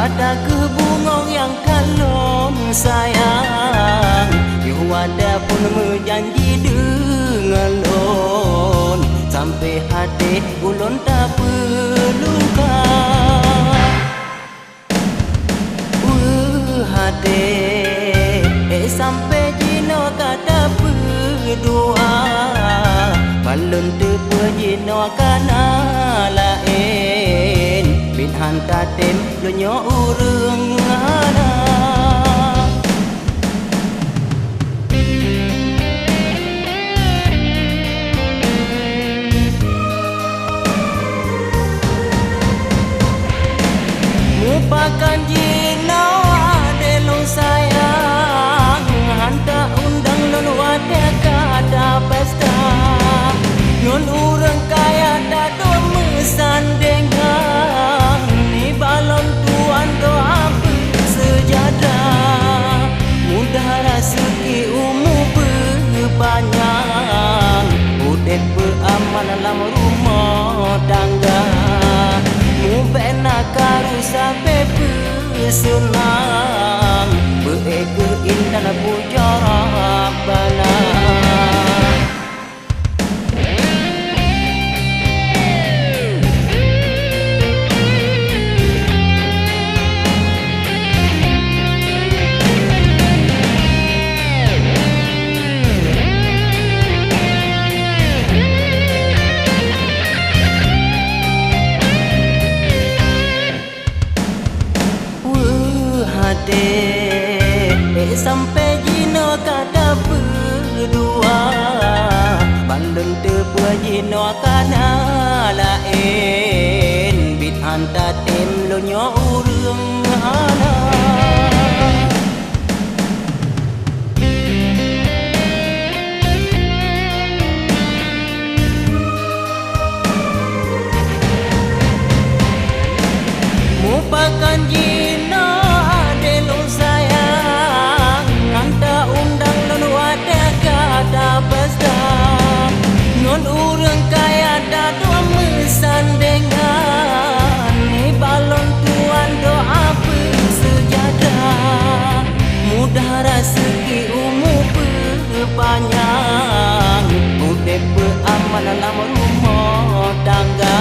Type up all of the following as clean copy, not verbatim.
ada ke bunga yang kalon sayang, yo ada pun menjanji dengan lon, sampai hati ulun tak pelukah. Hati sampai jino kata berdua, balon tepu jino kana lain, bin hanta tem lonyo urung ana. Mupakan jino adelong sayang, hanta undang lon wade kada pesta, non urang kaya dado mesandengan, ni balon tuan doa sejadah, mudah rezeki umur berbanyak, udep beraman dalam rumah tangga, mubena karu sampai bersenang, beeke indah puja bana. Sampai jino kata berdua, balon tepu jino kana lain, bit hanta tem lonyo urung ana. Mupakan jino adelong sayang, hanta undang lon wade kada pesta, non urang kaya dado mesandengan, ni balon tuan doa bersejadah, mudah rezeki umur berpanjang, udep beraman dalam rumah tangga,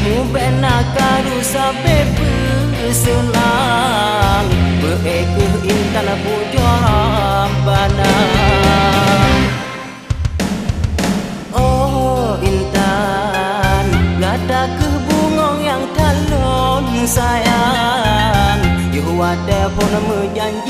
mubena karu sampai bersenang, beeke intan puja bana. Oh intan, gada ke bunga yang kalon sayang, yo ada pun menjanji